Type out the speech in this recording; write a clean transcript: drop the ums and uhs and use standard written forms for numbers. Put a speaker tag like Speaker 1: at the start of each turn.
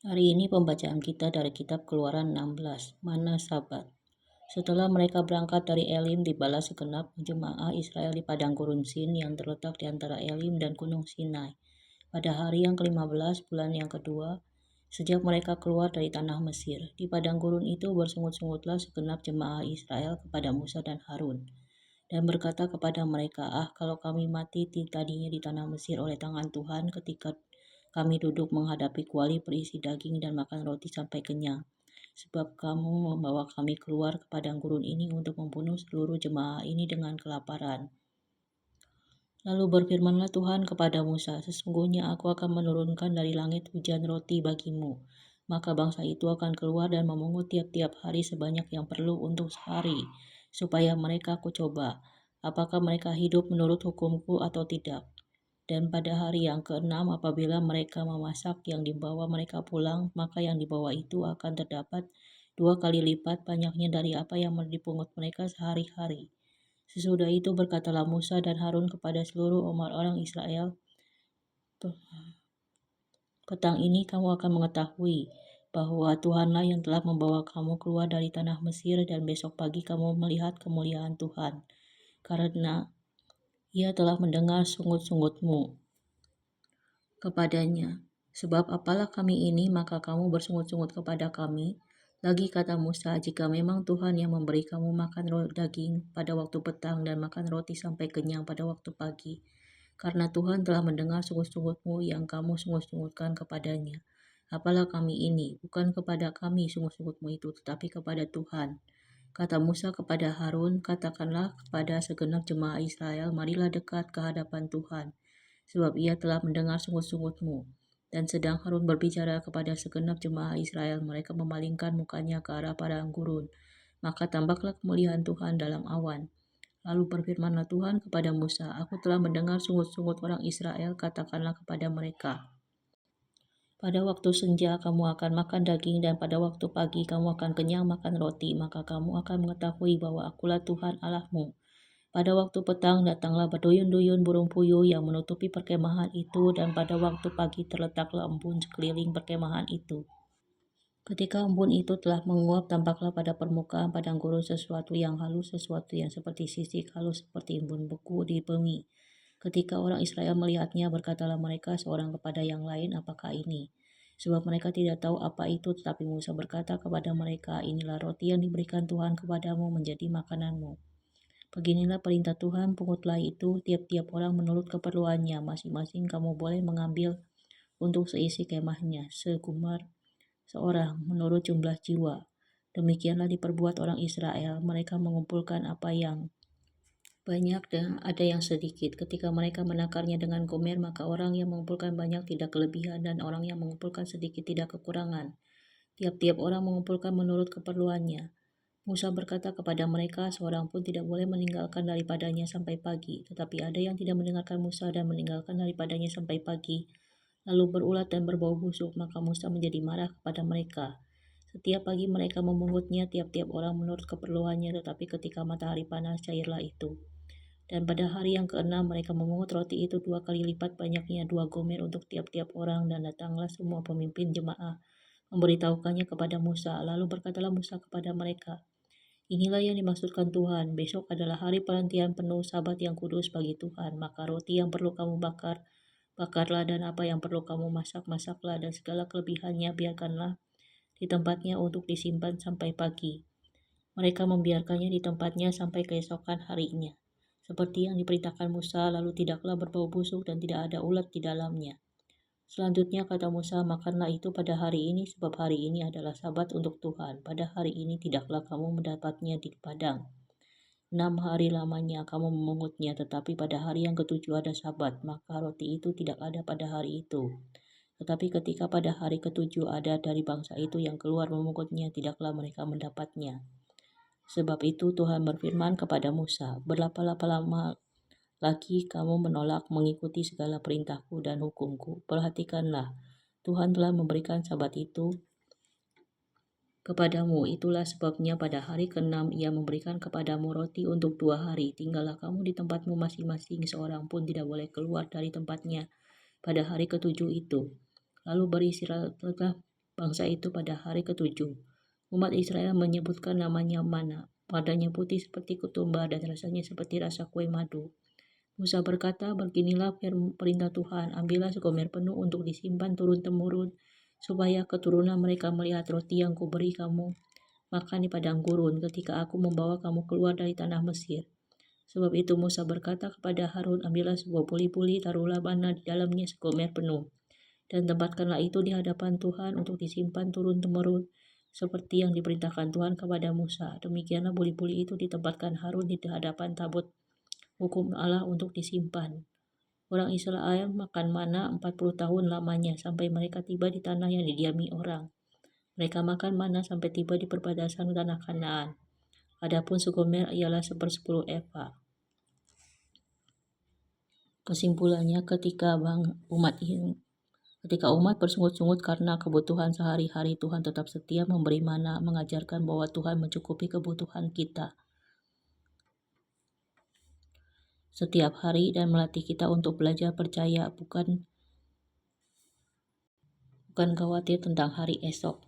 Speaker 1: Hari ini pembacaan kita dari kitab Keluaran 16, Mana Sabat. Setelah mereka berangkat dari Elim, tibalah segenap jemaah Israel di padang gurun Sin yang terletak di antara Elim dan Gunung Sinai. Pada hari yang ke-15 bulan yang kedua, sejak mereka keluar dari tanah Mesir, di padang gurun itu bersungut-sungutlah segenap jemaah Israel kepada Musa dan Harun, dan berkata kepada mereka, kalau kami mati tadinya di tanah Mesir oleh tangan Tuhan ketika kami duduk menghadapi kuali berisi daging dan makan roti sampai kenyang. Sebab kamu membawa kami keluar ke padang gurun ini untuk membunuh seluruh jemaah ini dengan kelaparan. Lalu berfirmanlah Tuhan kepada Musa, sesungguhnya aku akan menurunkan dari langit hujan roti bagimu. Maka bangsa itu akan keluar dan memungut tiap-tiap hari sebanyak yang perlu untuk sehari, supaya mereka aku coba, apakah mereka hidup menurut hukumku atau tidak. Dan pada hari yang ke-6 apabila mereka memasak yang dibawa mereka pulang, maka yang dibawa itu akan terdapat 2 kali lipat banyaknya dari apa yang dipungut mereka sehari-hari. Sesudah itu berkatalah Musa dan Harun kepada seluruh umat orang Israel, petang ini kamu akan mengetahui bahwa Tuhanlah yang telah membawa kamu keluar dari tanah Mesir, dan besok pagi kamu melihat kemuliaan Tuhan, karena Ia telah mendengar sungut-sungutmu kepadanya. Sebab apalah kami ini, maka kamu bersungut-sungut kepada kami. Lagi kata Musa, jika memang Tuhan yang memberi kamu makan daging pada waktu petang dan makan roti sampai kenyang pada waktu pagi, karena Tuhan telah mendengar sungut-sungutmu yang kamu sungut-sungutkan kepadanya. Apalah kami ini, bukan kepada kami sungut-sungutmu itu, tetapi kepada Tuhan. Kata Musa kepada Harun, katakanlah kepada segenap jemaah Israel, marilah dekat ke hadapan Tuhan, sebab Ia telah mendengar sungut-sungutmu. Dan sedang Harun berbicara kepada segenap jemaah Israel, mereka memalingkan mukanya ke arah padang gurun. Maka tampaklah kemuliaan Tuhan dalam awan. Lalu berfirmanlah Tuhan kepada Musa, aku telah mendengar sungut-sungut orang Israel, katakanlah kepada mereka, pada waktu senja kamu akan makan daging, dan pada waktu pagi kamu akan kenyang makan roti, maka kamu akan mengetahui bahwa akulah Tuhan Allahmu. Pada waktu petang datanglah berduyun-duyun burung puyuh yang menutupi perkemahan itu, dan pada waktu pagi terletaklah embun sekeliling perkemahan itu. Ketika embun itu telah menguap, tampaklah pada permukaan padang gurun sesuatu yang halus, sesuatu yang seperti sisik halus seperti embun beku di bumi. Ketika orang Israel melihatnya, berkatalah mereka seorang kepada yang lain, apakah ini? Sebab mereka tidak tahu apa itu, tetapi Musa berkata kepada mereka, inilah roti yang diberikan Tuhan kepadamu menjadi makananmu. Beginilah perintah Tuhan, pungutlah itu tiap-tiap orang menurut keperluannya, masing-masing kamu boleh mengambil untuk seisi kemahnya, segumar seorang menurut jumlah jiwa. Demikianlah diperbuat orang Israel, mereka mengumpulkan apa yang banyak dan ada yang sedikit. Ketika mereka menakarnya dengan gomer, maka orang yang mengumpulkan banyak tidak kelebihan, dan orang yang mengumpulkan sedikit tidak kekurangan. Tiap-tiap orang mengumpulkan menurut keperluannya. Musa berkata kepada mereka, seorang pun tidak boleh meninggalkan daripadanya sampai pagi. Tetapi ada yang tidak mendengarkan Musa dan meninggalkan daripadanya sampai pagi, lalu berulat dan berbau busuk, maka Musa menjadi marah kepada mereka. Setiap pagi mereka memungutnya tiap-tiap orang menurut keperluannya, tetapi ketika matahari panas cairlah itu. Dan pada hari yang ke-6 mereka memungut roti itu 2 kali lipat banyaknya, 2 gomer untuk tiap-tiap orang, dan datanglah semua pemimpin jemaah memberitahukannya kepada Musa. Lalu berkatalah Musa kepada mereka, inilah yang dimaksudkan Tuhan, besok adalah hari perhentian penuh, sabat yang kudus bagi Tuhan, maka roti yang perlu kamu bakar, bakarlah, dan apa yang perlu kamu masak, masaklah, dan segala kelebihannya biarkanlah di tempatnya untuk disimpan sampai pagi. Mereka membiarkannya di tempatnya sampai keesokan harinya, seperti yang diperintahkan Musa, lalu tidaklah berbau busuk dan tidak ada ulat di dalamnya. Selanjutnya kata Musa, makanlah itu pada hari ini, sebab hari ini adalah sabat untuk Tuhan. Pada hari ini tidaklah kamu mendapatnya di padang. 6 hari lamanya kamu memungutnya, tetapi pada hari yang ke-7 ada sabat, maka roti itu tidak ada pada hari itu. Tetapi ketika pada hari ke-7 ada dari bangsa itu yang keluar memungutnya, tidaklah mereka mendapatnya. Sebab itu Tuhan berfirman kepada Musa, berapa lama lagi kamu menolak mengikuti segala perintahku dan hukumku? Perhatikanlah, Tuhan telah memberikan sabat itu kepadamu. Itulah sebabnya pada hari ke-6 Ia memberikan kepadamu roti untuk 2 hari. Tinggallah kamu di tempatmu masing-masing, seorang pun tidak boleh keluar dari tempatnya pada hari ke-7 itu. Lalu beristirahatlah bangsa itu pada hari ketujuh. Umat Israel menyebutkan namanya mana. Warnanya putih seperti ketumbar dan rasanya seperti rasa kue madu. Musa berkata, beginilah perintah Tuhan, ambillah segomer penuh untuk disimpan turun-temurun, supaya keturunan mereka melihat roti yang kuberi kamu makan di padang gurun ketika aku membawa kamu keluar dari tanah Mesir. Sebab itu Musa berkata kepada Harun, ambillah sebuah puli-puli, taruhlah mana di dalamnya segomer penuh, dan tempatkanlah itu di hadapan Tuhan untuk disimpan turun-temurun, seperti yang diperintahkan Tuhan kepada Musa. Demikianlah puli-puli itu ditempatkan Harun di hadapan tabut hukum Allah untuk disimpan. Orang Israel makan mana 40 tahun lamanya sampai mereka tiba di tanah yang didiami orang. Mereka makan mana sampai tiba di perbatasan tanah Kanaan. Adapun segomer ialah 1/10 eva. Kesimpulannya, ketika umat bersungut-sungut karena kebutuhan sehari-hari, Tuhan tetap setia memberi mana, mengajarkan bahwa Tuhan mencukupi kebutuhan kita setiap hari dan melatih kita untuk belajar percaya, bukan khawatir tentang hari esok.